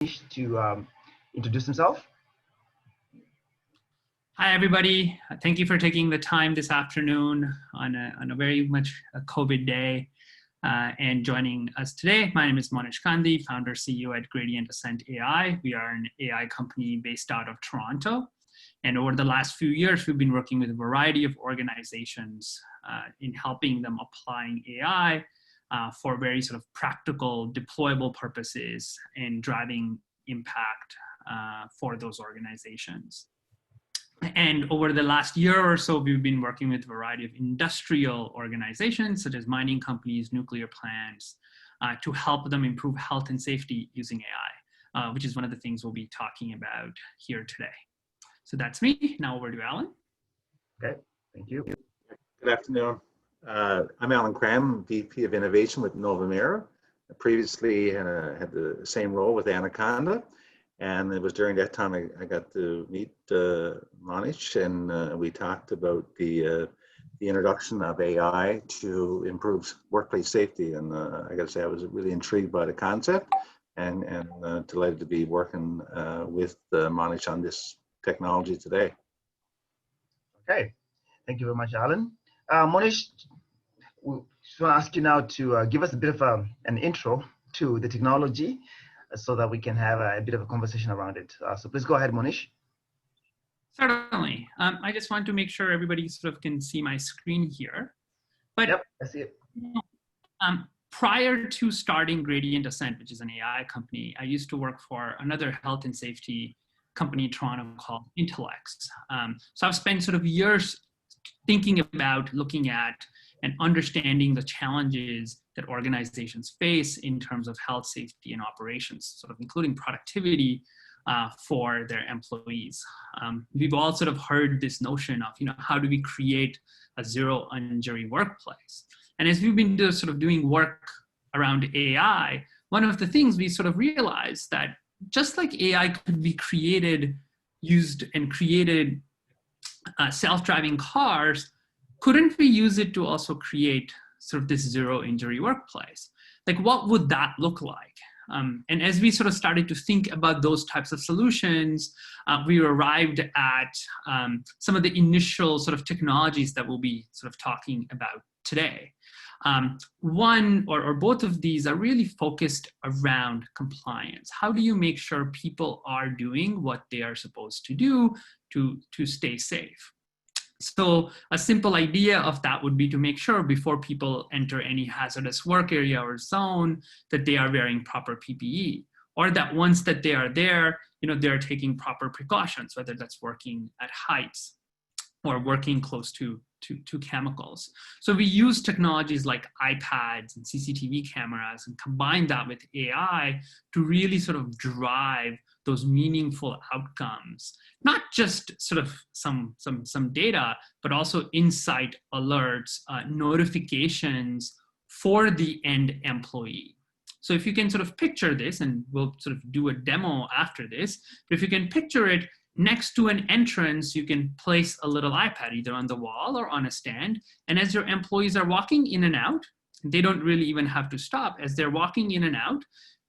to introduce himself. Hi, everybody. Thank you for taking the time this afternoon on a very much a COVID day and joining us today. My name is Monish Gandhi, founder, CEO at Greeter.AI. We are an AI company based out of Toronto. And over the last few years, we've been working with a variety of organizations in helping them applying AI for very sort of practical, deployable purposes and driving impact for those organizations. And over the last year or so, we've been working with a variety of industrial organizations, such as mining companies, nuclear plants, to help them improve health and safety using AI, which is one of the things we'll be talking about here today. So that's me. Now over to Alan. Okay, thank you. Good afternoon. I'm Alan Cram, VP of Innovation with Novamira. I previously had the same role with Anaconda. And it was during that time I got to meet Monish, and we talked about the introduction of AI to improve workplace safety. And I got to say, I was really intrigued by the concept, and delighted to be working with Monish on this technology today. Okay, thank you very much, Alan. Monish, we just want to ask you now to give us a bit of an intro to the technology, so that we can have a bit of a conversation around it. So please go ahead, Monish. Certainly. I just want to make sure everybody sort of can see my screen here. But yep, I see it. Prior to starting Ascent, which is an AI company, I used to work for another health and safety company in Toronto called Intellex. So I've spent sort of years thinking about, looking at, and understanding the challenges that organizations face in terms of health, safety, and operations, sort of including productivity for their employees. We've all sort of heard this notion of, how do we create a zero-injury workplace? And as we've been doing work around AI, one of the things we sort of realized that just like AI could be created self-driving cars, couldn't we use it to also create sort of this zero-injury workplace? Like, what would that look like? And as we sort of started to think about those types of solutions, we arrived at some of the initial sort of technologies that we'll be sort of talking about today. One or both of these are really focused around compliance. How do you make sure people are doing what they are supposed to do to stay safe? So a simple idea of that would be to make sure before people enter any hazardous work area or zone that they are wearing proper PPE, or that once that they are there, they're taking proper precautions, whether that's working at heights or working close to chemicals. So we use technologies like iPads and CCTV cameras and combine that with AI to really sort of drive those meaningful outcomes, not just sort of some data, but also insight alerts, notifications for the end employee. So if you can sort of picture this, and we'll sort of do a demo after this, but if you can picture it, next to an entrance, you can place a little iPad either on the wall or on a stand. And as your employees are walking in and out, they don't really even have to stop. As they're walking in and out,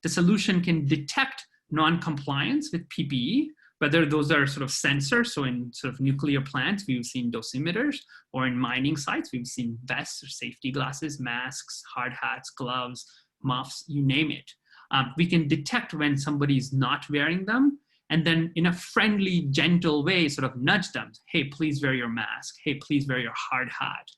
the solution can detect non-compliance with PPE, whether those are sort of sensors. So in sort of nuclear plants, we've seen dosimeters, or in mining sites, we've seen vests or safety glasses, masks, hard hats, gloves, muffs, you name it. We can detect when somebody's not wearing them, and then in a friendly, gentle way, sort of nudge them. Hey, please wear your mask. Hey, please wear your hard hat.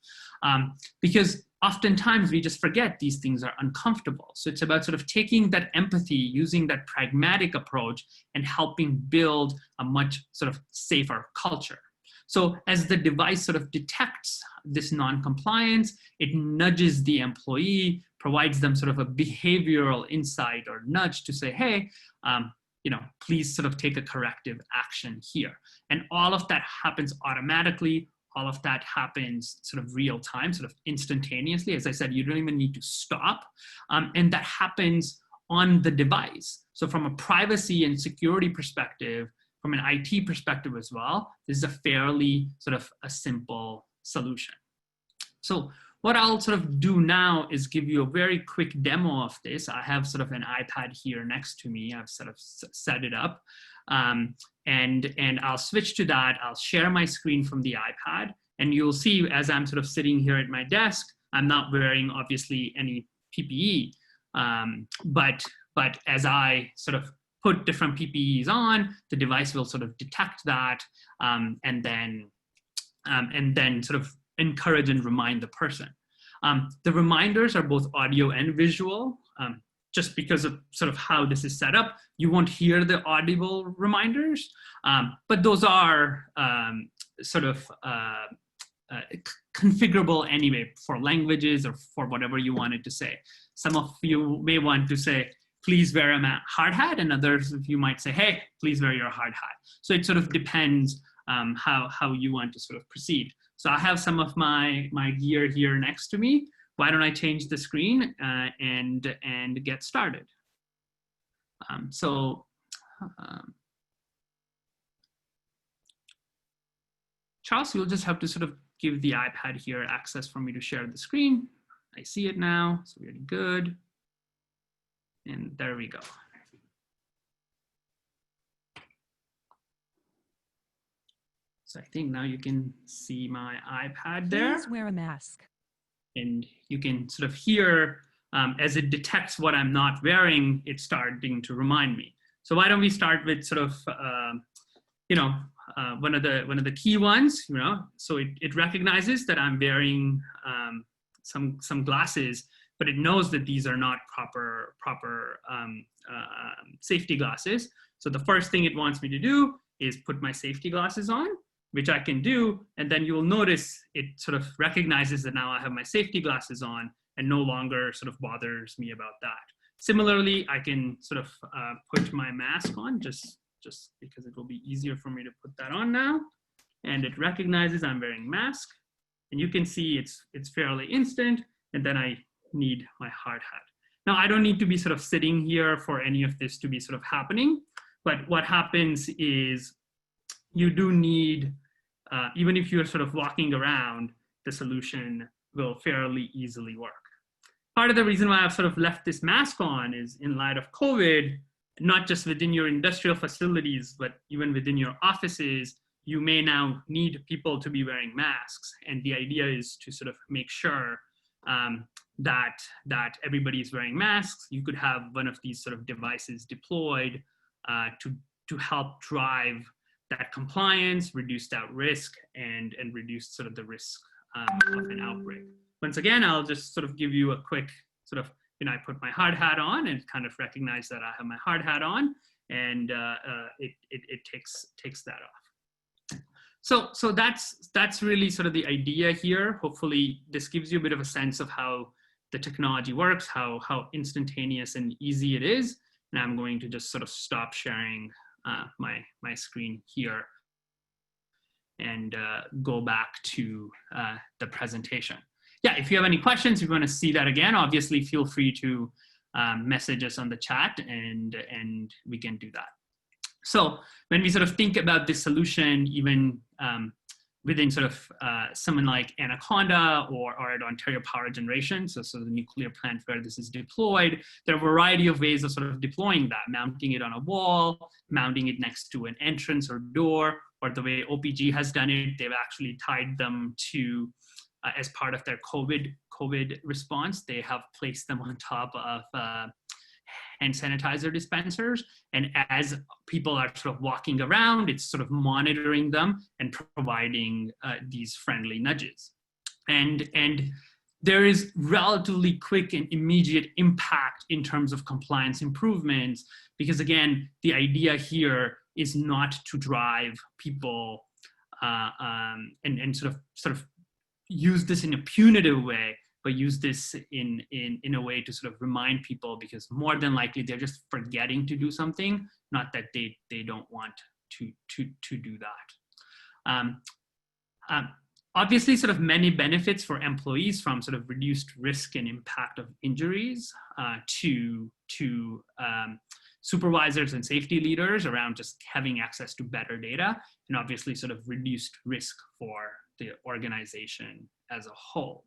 Because oftentimes we just forget these things are uncomfortable. So it's about sort of taking that empathy, using that pragmatic approach, and helping build a much sort of safer culture. So as the device sort of detects this non-compliance, it nudges the employee, provides them sort of a behavioral insight or nudge to say, hey, please sort of take a corrective action here. And all of that happens automatically. All of that happens sort of real time, sort of instantaneously. As I said, you don't even need to stop. And that happens on the device. So from a privacy and security perspective, from an IT perspective as well, this is a fairly sort of a simple solution. So what I'll sort of do now is give you a very quick demo of this. I have sort of an iPad here next to me. I've sort of set it up. And I'll switch to that. I'll share my screen from the iPad. And you'll see as I'm sort of sitting here at my desk, I'm not wearing obviously any PPE. But as I sort of put different PPEs on, the device will sort of detect that and then sort of encourage and remind the person. The reminders are both audio and visual. Just because of sort of how this is set up, you won't hear the audible reminders, but those are sort of configurable anyway for languages or for whatever you wanted to say. Some of you may want to say, please wear a hard hat, and others of you might say, hey, please wear your hard hat. So it sort of depends how you want to sort of proceed. So I have some of my gear here next to me. Why don't I change the screen and get started? Charles, you'll just have to sort of give the iPad here access for me to share the screen. I see it now, so really good. And there we go. So I think now you can see my iPad there. Please wear a mask. And you can sort of hear as it detects what I'm not wearing, it's starting to remind me. So why don't we start with sort of, one of the key ones, so it recognizes that I'm wearing some glasses, but it knows that these are not proper safety glasses. So the first thing it wants me to do is put my safety glasses on, which I can do. And then you will notice it sort of recognizes that now I have my safety glasses on and no longer sort of bothers me about that. Similarly, I can sort of put my mask on just because it will be easier for me to put that on now. And it recognizes I'm wearing a mask. And you can see it's fairly instant. And then I need my hard hat. Now, I don't need to be sort of sitting here for any of this to be sort of happening. But what happens is you do need, even if you're sort of walking around, the solution will fairly easily work. Part of the reason why I've sort of left this mask on is in light of COVID, not just within your industrial facilities, but even within your offices, you may now need people to be wearing masks. And the idea is to sort of make sure that everybody is wearing masks. You could have one of these sort of devices deployed to help drive that compliance, reduce that risk, and reduce sort of the risk of an outbreak. Once again, I'll just sort of give you a quick sort of, I put my hard hat on and kind of recognize that I have my hard hat on, and it takes that off. So that's really sort of the idea here. Hopefully this gives you a bit of a sense of how the technology works, how instantaneous and easy it is. And I'm going to just sort of stop sharing my screen here and go back to the presentation. Yeah, if you have any questions, if you want to see that again, obviously feel free to message us on the chat and we can do that. So when we sort of think about this solution, even within sort of someone like Anaconda or at Ontario Power Generation, so the nuclear plant where this is deployed, there are a variety of ways of sort of deploying that, mounting it on a wall, mounting it next to an entrance or door, or the way OPG has done it, they've actually tied them to, as part of their COVID response, they have placed them on top of hand sanitizer dispensers. And as people are sort of walking around, it's sort of monitoring them and providing these friendly nudges. And there is relatively quick and immediate impact in terms of compliance improvements, because again, the idea here is not to drive people and sort of use this in a punitive way, but use this in a way to sort of remind people, because more than likely they're just forgetting to do something, not that they don't want to do that. Obviously, sort of many benefits for employees, from sort of reduced risk and impact of injuries to supervisors and safety leaders around just having access to better data, and obviously sort of reduced risk for the organization as a whole.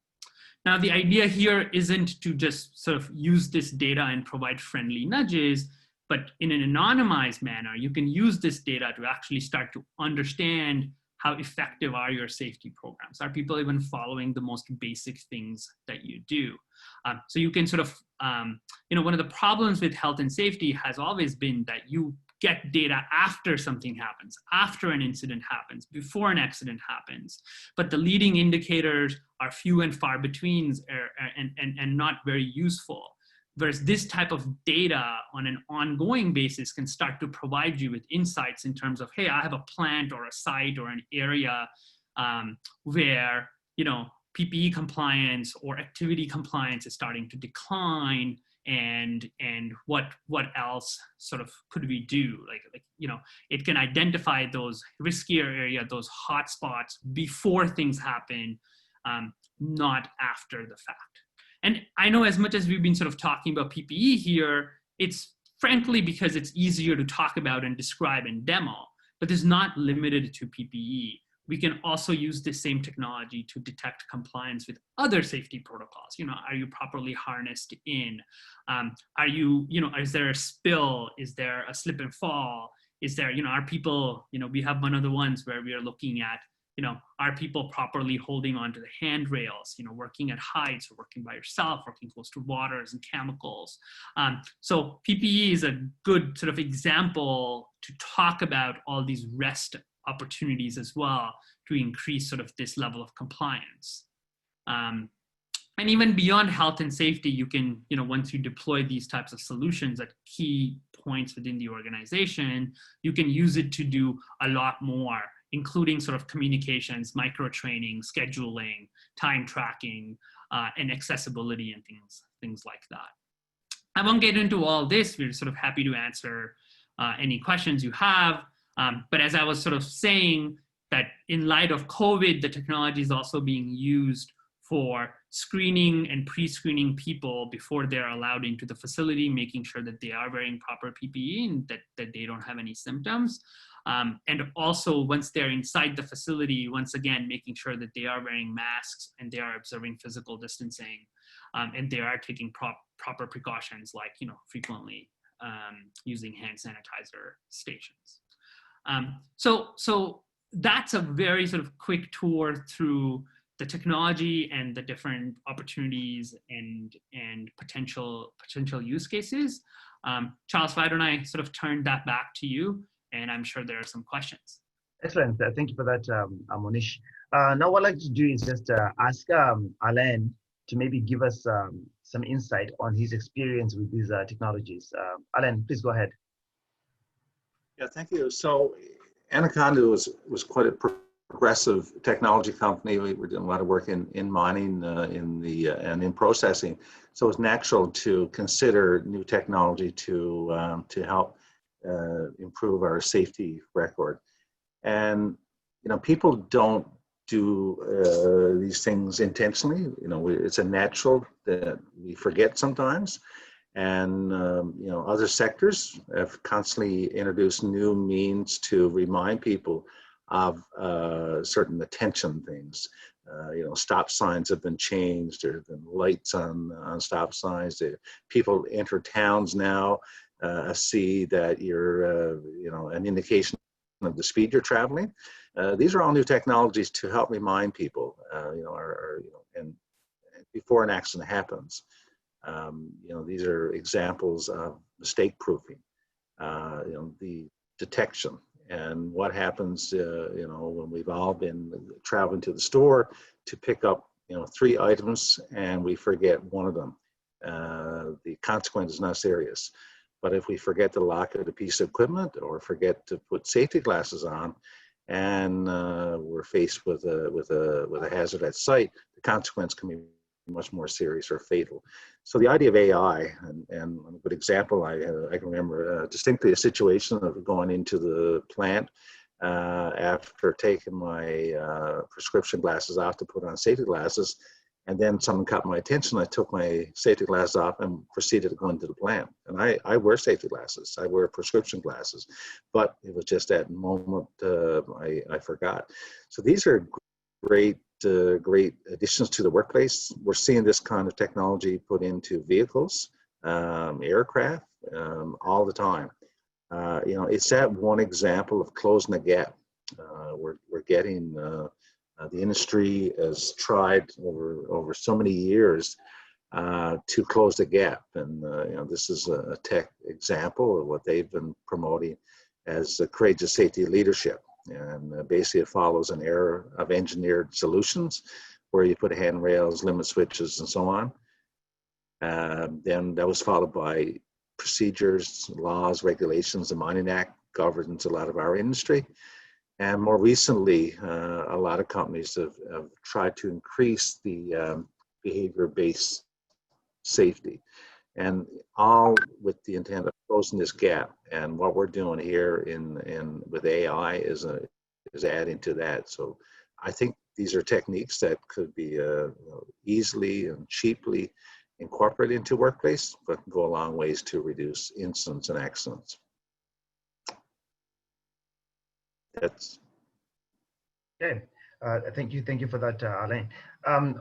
Now, the idea here isn't to just sort of use this data and provide friendly nudges, but in an anonymized manner, you can use this data to actually start to understand how effective are your safety programs. Are people even following the most basic things that you do? So you can sort of, one of the problems with health and safety has always been that you get data after something happens, after an incident happens, before an accident happens. But the leading indicators are few and far between and not very useful. Whereas this type of data on an ongoing basis can start to provide you with insights in terms of, hey, I have a plant or a site or an area where, PPE compliance or activity compliance is starting to decline, and what else sort of could we do? It can identify those riskier areas, those hot spots before things happen, not after the fact. And I know as much as we've been sort of talking about PPE here, it's frankly because it's easier to talk about and describe and demo, but it's not limited to PPE. We can also use the same technology to detect compliance with other safety protocols. Are you properly harnessed in? Are you, is there a spill? Is there a slip and fall? Is there, are people, we have one of the ones where we are looking at, are people properly holding onto the handrails, working at heights or working by yourself, working close to waters and chemicals. So PPE is a good sort of example to talk about all these rest opportunities as well to increase sort of this level of compliance. And even beyond health and safety, you can, once you deploy these types of solutions at key points within the organization, you can use it to do a lot more, including sort of communications, micro training, scheduling, time tracking, and accessibility and things like that. I won't get into all this. We're sort of happy to answer any questions you have. But as I was sort of saying, that in light of COVID, the technology is also being used for screening and pre-screening people before they're allowed into the facility, making sure that they are wearing proper PPE and that they don't have any symptoms. And also once they're inside the facility, once again, making sure that they are wearing masks and they are observing physical distancing, and they are taking proper precautions like, frequently using hand sanitizer stations. So that's a very sort of quick tour through the technology and the different opportunities and potential use cases. Charles, why don't I sort of turn that back to you? And I'm sure there are some questions. Excellent. Thank you for that, Monish. Now what I'd like to do is just ask Alain to maybe give us some insight on his experience with these technologies. Alain, please go ahead. Yeah, thank you. So Anaconda was quite a progressive technology company. We were doing a lot of work in mining and in processing. So it's natural to consider new technology to help improve our safety record. And people don't do these things intentionally. It's a natural that we forget sometimes. And other sectors have constantly introduced new means to remind people of certain attention things. Stop signs have been changed. There have been lights on stop signs. People enter towns now, see that you're an indication of the speed you're traveling. These are all new technologies to help remind people, and before an accident happens. These are examples of mistake proofing, the detection, and what happens, when we've all been traveling to the store to pick up, 3 items and we forget one of them. The consequence is not serious. But if we forget to lock out a piece of equipment or forget to put safety glasses on, and we're faced with a hazard at site, the consequence can be much more serious or fatal. So the idea of AI, and a good example, I can remember distinctly a situation of going into the plant after taking my prescription glasses off to put on safety glasses, and then someone caught my attention. I took my safety glasses off and proceeded to go into the plant. And I wear safety glasses. I wear prescription glasses, but it was just that moment I forgot. So these are great additions to the workplace. We're seeing this kind of technology put into vehicles, aircraft, all the time. It's that one example of closing the gap. We're getting the industry has tried over so many years to close the gap, and this is a tech example of what they've been promoting as courageous safety leadership. And basically, it follows an era of engineered solutions where you put handrails, limit switches, and so on. Then that was followed by procedures, laws, regulations. The Mining Act governs a lot of our industry. And more recently, a lot of companies have tried to increase the behavior-based safety, and all with the intent of closing this gap. And what we're doing here in with AI is adding to that. So I think these are techniques that could be easily and cheaply incorporated into workplace, but go a long ways to reduce incidents and accidents. That's okay. Thank you for that, Alain.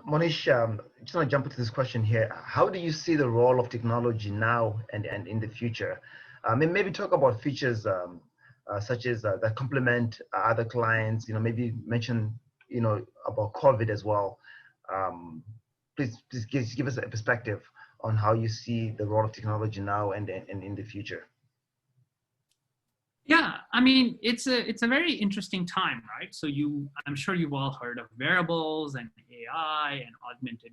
Monish, just want to jump into this question here. How do you see the role of technology now and in the future? Maybe talk about features such as that complement other clients. Maybe mention about COVID as well. Please give us a perspective on how you see the role of technology now and in the future. Yeah, I mean, it's a very interesting time, right? So I'm sure you've all heard of wearables and AI and augmented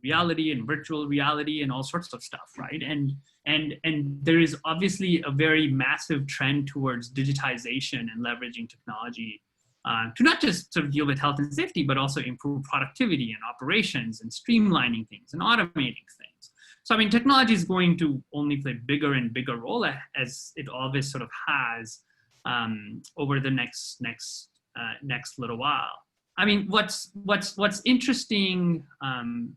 reality and virtual reality and all sorts of stuff, right? And there is obviously a very massive trend towards digitization and leveraging technology to not just sort of deal with health and safety, but also improve productivity and operations and streamlining things and automating things. So, I mean, technology is going to only play bigger and bigger role as it always sort of has over the next little while. I mean, what's interesting and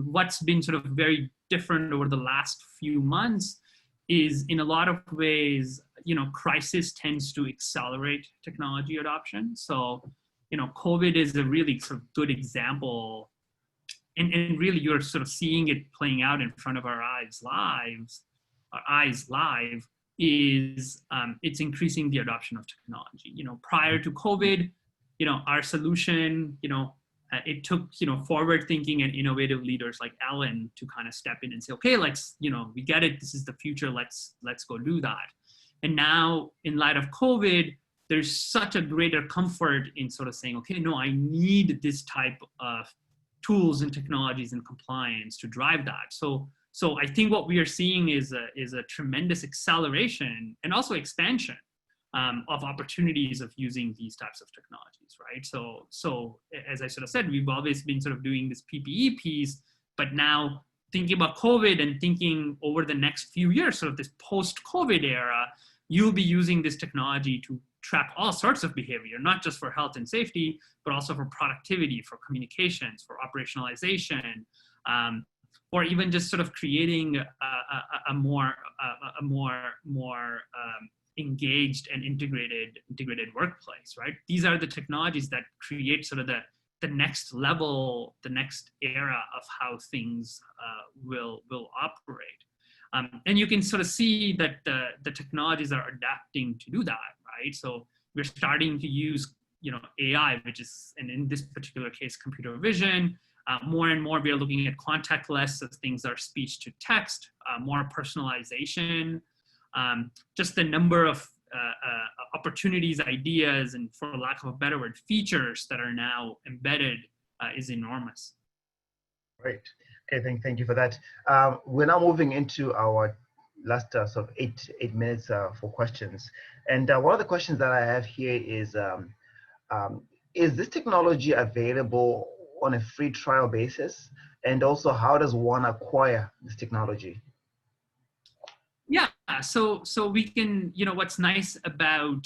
what's been sort of very different over the last few months is, in a lot of ways, crisis tends to accelerate technology adoption. So, COVID is a really sort of good example. And really, you're sort of seeing it playing out in front of our eyes live, is it's increasing the adoption of technology. Prior to COVID, our solution, it took, forward thinking and innovative leaders like Ellen to kind of step in and say, okay, let's, we get it. This is the future. Let's go do that. And now, in light of COVID, there's such a greater comfort in sort of saying, okay, no, I need this type of tools and technologies and compliance to drive that. So I think what we are seeing is a tremendous acceleration and also expansion of opportunities of using these types of technologies, right? So as I sort of said, we've always been sort of doing this PPE piece, but now thinking about COVID and thinking over the next few years, sort of this post-COVID era, you'll be using this technology to track all sorts of behavior, not just for health and safety, but also for productivity, for communications, for operationalization, or even just sort of creating a more engaged and integrated workplace, right? These are the technologies that create sort of the next level, the next era of how things will operate. And you can sort of see that the technologies are adapting to do that, right? So we're starting to use, AI, which is, and in this particular case, computer vision. More and more, we are looking at contactless, as things are speech to text, more personalization. Just the number of opportunities, ideas, and for lack of a better word, features that are now embedded is enormous. Great. Okay, thank you for that. We're now moving into our last sort of eight minutes for questions. And one of the questions that I have here is this technology available on a free trial basis? And also, how does one acquire this technology? Yeah, so we can, what's nice about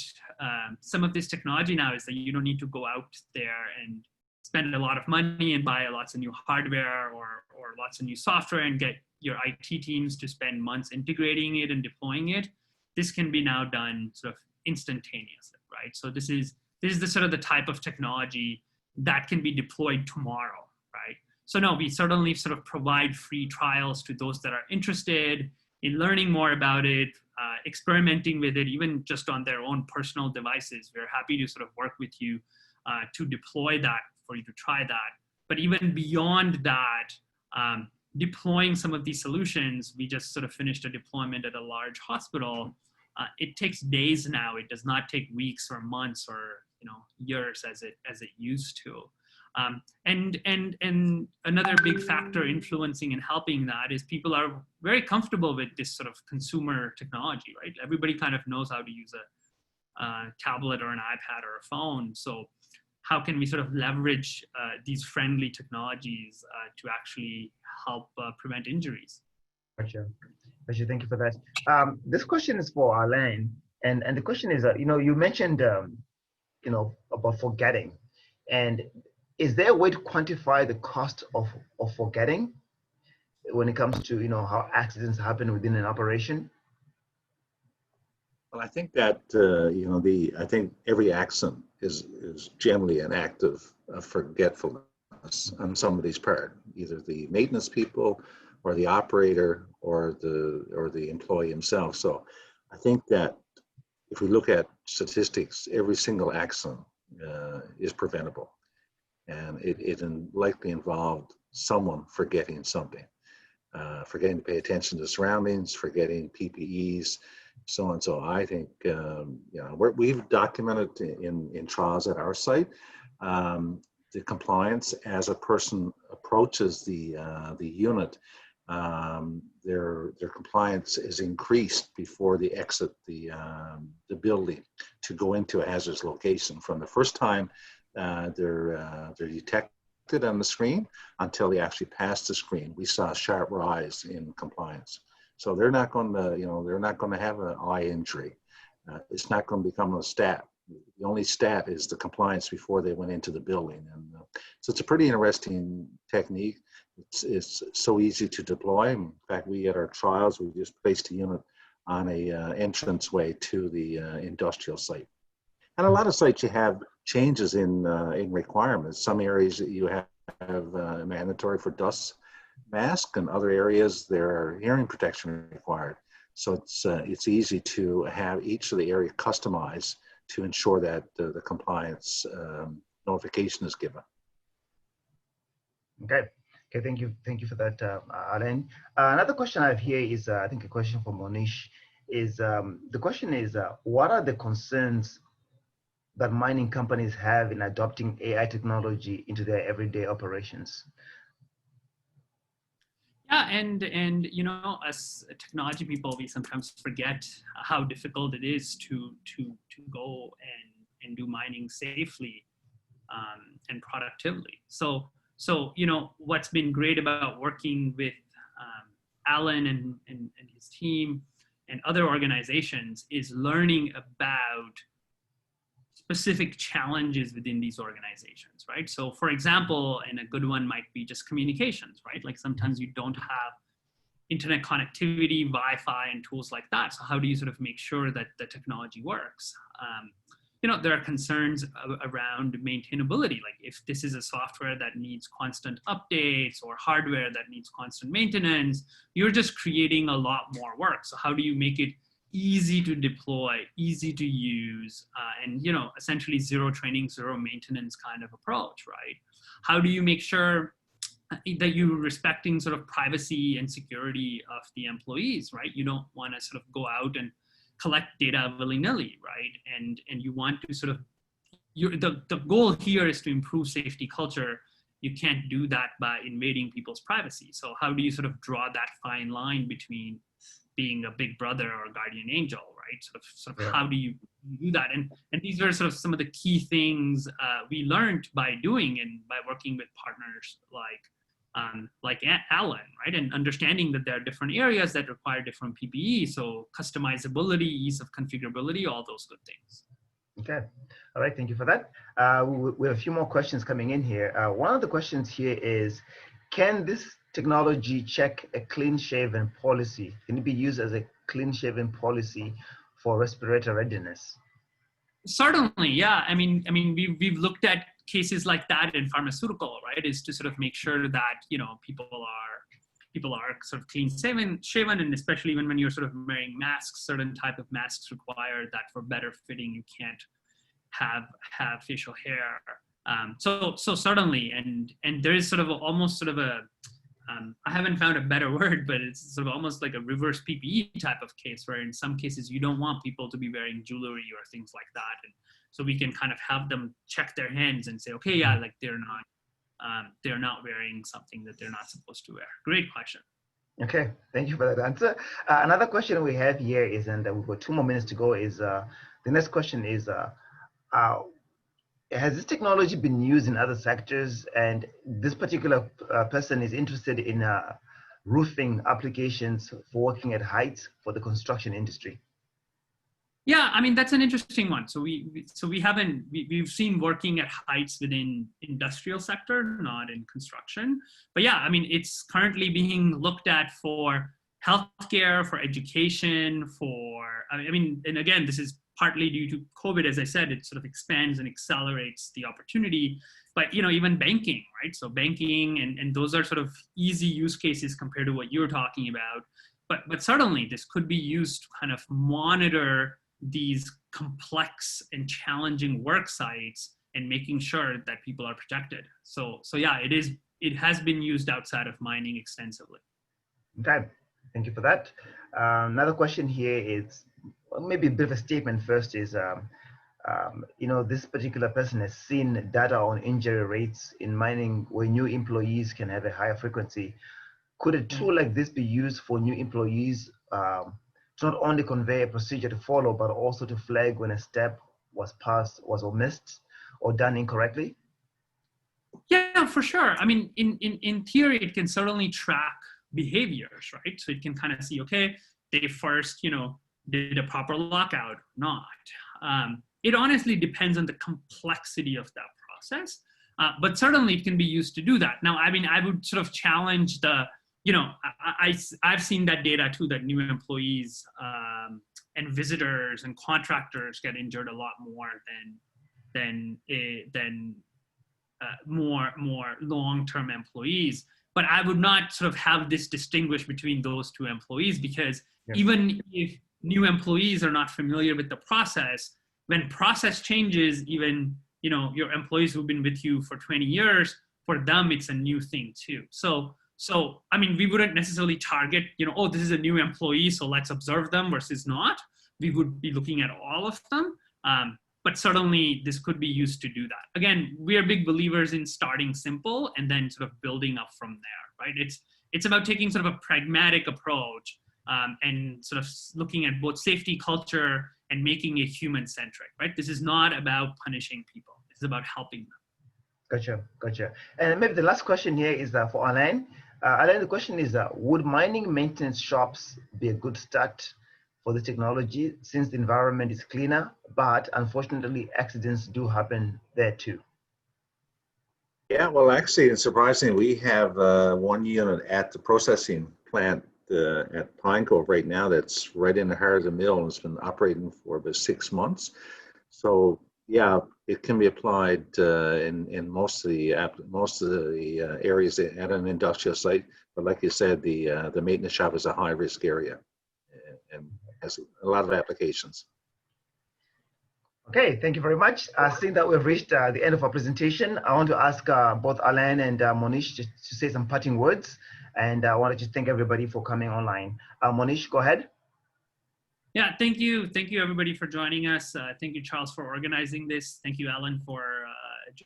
some of this technology now is that you don't need to go out there and spend a lot of money and buy lots of new hardware or lots of new software and get your IT teams to spend months integrating it and deploying it. This can be now done sort of instantaneously, right? So this is the sort of the type of technology that can be deployed tomorrow, right? So no, we certainly sort of provide free trials to those that are interested in learning more about it, experimenting with it, even just on their own personal devices. We're happy to sort of work with you to deploy that, for you to try that. But even beyond that, deploying some of these solutions, we just sort of finished a deployment at a large hospital. It takes days now. It does not take weeks or months or years as it used to. And another big factor influencing and helping that is people are very comfortable with this sort of consumer technology, right? Everybody kind of knows how to use a tablet or an iPad or a phone. So how can we sort of leverage these friendly technologies to actually help prevent injuries? Gotcha. Thank you for that. This question is for Alain, and the question is, you mentioned, about forgetting, and is there a way to quantify the cost of forgetting when it comes to how accidents happen within an operation? Well, I think that I think every accident is generally an act of forgetfulness on somebody's part, either the maintenance people or the operator or the employee himself. So I think that if we look at statistics, every single accident is preventable, and it likely involved someone forgetting something, forgetting to pay attention to surroundings, forgetting PPEs, so on. So I think we've documented in trials at our site the compliance as a person approaches the unit. Their compliance is increased before they exit the building to go into a hazardous location. From the first time they're detected on the screen until they actually pass the screen, we saw a sharp rise in compliance. So they're not going to have an eye injury. It's not going to become a stat. The only stat is the compliance before they went into the building. And so it's a pretty interesting technique. It's so easy to deploy. In fact, we at our trials, we just placed a unit on a entranceway to the industrial site. And a lot of sites you have changes in requirements. Some areas that you have mandatory for dust mask, and other areas there are hearing protection required. So it's easy to have each of the area customized to ensure that the compliance notification is given. Okay, thank you for that, Alain. Another question I have here is, I think a question for Monish, is the question is, what are the concerns that mining companies have in adopting AI technology into their everyday operations? Yeah, and as technology people, we sometimes forget how difficult it is to go and do mining safely and productively. So what's been great about working with Alan and his team and other organizations is learning about specific challenges within these organizations, right? So for example, and a good one might be just communications, right? Like sometimes you don't have internet connectivity, Wi-Fi, and tools like that. So how do you sort of make sure that the technology works? There are concerns around maintainability. Like if this is a software that needs constant updates or hardware that needs constant maintenance, you're just creating a lot more work. So how do you make it easy to deploy, easy to use, and essentially zero training, zero maintenance kind of approach, right? How do you make sure that you're respecting sort of privacy and security of the employees, right? You don't want to sort of go out and collect data willy-nilly, right? And you want to sort of, the goal here is to improve safety culture. You can't do that by invading people's privacy. So how do you sort of draw that fine line between being a big brother or a guardian angel, right? Sort of how do you do that? And these are sort of some of the key things we learned by doing and by working with partners like Alan, right? And understanding that there are different areas that require different PPE, so customizability, ease of configurability, all those good things. Okay, all right, thank you for that. We have a few more questions coming in here. One of the questions here is, can this technology check a clean-shaven policy? Can it be used as a clean-shaven policy for respirator readiness? Certainly, yeah. I mean, we've looked at cases like that in pharmaceutical, right, is to sort of make sure that, you know, people are sort of clean shaven, and especially when you're sort of wearing masks, certain type of masks require that for better fitting, you can't have facial hair. So certainly, and there is sort of almost sort of a, I haven't found a better word, but it's sort of almost like a reverse PPE type of case, where in some cases you don't want people to be wearing jewelry or things like that. And so we can kind of have them check their hands and say, okay, yeah, like they're not wearing something that they're not supposed to wear. Great question. Okay, thank you for that answer. Another question we have here is, and we've got 2 more minutes to go, is the next question is, has this technology been used in other sectors? And this particular person is interested in roofing applications for working at heights for the construction industry. Yeah, I mean, that's an interesting one. So we've seen working at heights within industrial sector, not in construction. But yeah, I mean, it's currently being looked at for healthcare, for education, I mean, and again, this is partly due to COVID. As I said, it sort of expands and accelerates the opportunity. But, you know, even banking, right? So banking and those are sort of easy use cases compared to what you're talking about. But certainly this could be used to kind of monitor these complex and challenging work sites and making sure that people are protected. So yeah, it has been used outside of mining extensively. Okay, thank you for that. Another question here is, well, maybe a bit of a statement first is, you know, this particular person has seen data on injury rates in mining where new employees can have a higher frequency. Could a tool like this be used for new employees to not only convey a procedure to follow, but also to flag when a step was passed, was missed, or done incorrectly? Yeah, for sure. I mean, in theory, it can certainly track behaviors, right? So it can kind of see, okay, they first, you know, did a proper lockout, not. It honestly depends on the complexity of that process, but certainly it can be used to do that. Now, I mean, I would sort of challenge the, you know, I've seen that data too, that new employees and visitors and contractors get injured a lot more than more long-term employees. But I would not sort of have this distinguish between those two employees, because even if new employees are not familiar with the process, when process changes, even, you know, your employees who've been with you for 20 years, for them, it's a new thing too. So, I mean, we wouldn't necessarily target, you know, oh, this is a new employee, so let's observe them versus not. We would be looking at all of them. But certainly this could be used to do that. Again, we are big believers in starting simple and then sort of building up from there, right? It's about taking sort of a pragmatic approach and sort of looking at both safety culture and making it human-centric, right? This is not about punishing people. It's about helping them. Gotcha. And maybe the last question here is for Alain. Alain, the question is, would mining maintenance shops be a good start for the technology, since the environment is cleaner, but unfortunately accidents do happen there too? Yeah, well, actually, and surprisingly, we have one unit at the processing plant at Pine Cove right now that's right in the heart of the mill, and it's been operating for about 6 months. So yeah, it can be applied in most of the areas at an industrial site. But like you said, the maintenance shop is a high risk area and has a lot of applications. Okay, thank you very much. Seeing that we've reached the end of our presentation, I want to ask both Alain and Monish to say some parting words. And I want to just thank everybody for coming online. Monish, go ahead. Yeah, thank you. Thank you everybody for joining us. Thank you, Charles, for organizing this. Thank you, Alan, for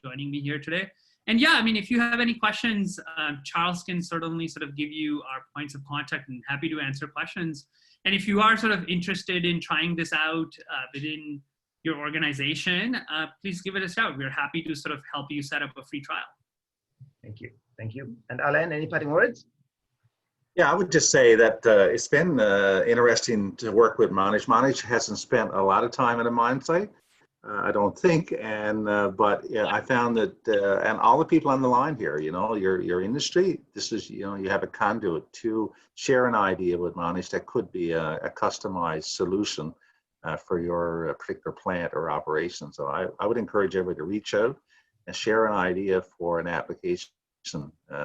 joining me here today. And yeah, I mean, if you have any questions, Charles can certainly sort of give you our points of contact, and happy to answer questions. And if you are sort of interested in trying this out within your organization, please give it a shout. We're happy to sort of help you set up a free trial. Thank you. And Alain, any parting words? Yeah, I would just say that it's been interesting to work with Manish. Manish hasn't spent a lot of time at a mine site, I don't think, and but yeah, I found that and all the people on the line here, you know, your industry, this is, you know, you have a conduit to share an idea with Manish that could be a customized solution for your particular plant or operation. So I would encourage everybody to reach out and share an idea for an application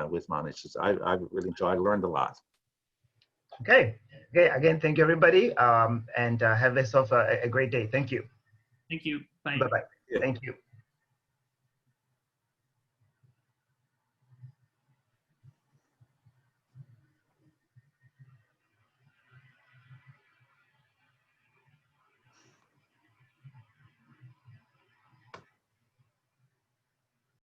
with Manish. I really enjoyed, I learned a lot. Okay. Okay. Again, thank you, everybody. And have yourself a great day. Thank you. Thank you. Bye. Bye-bye. Yeah. Thank you.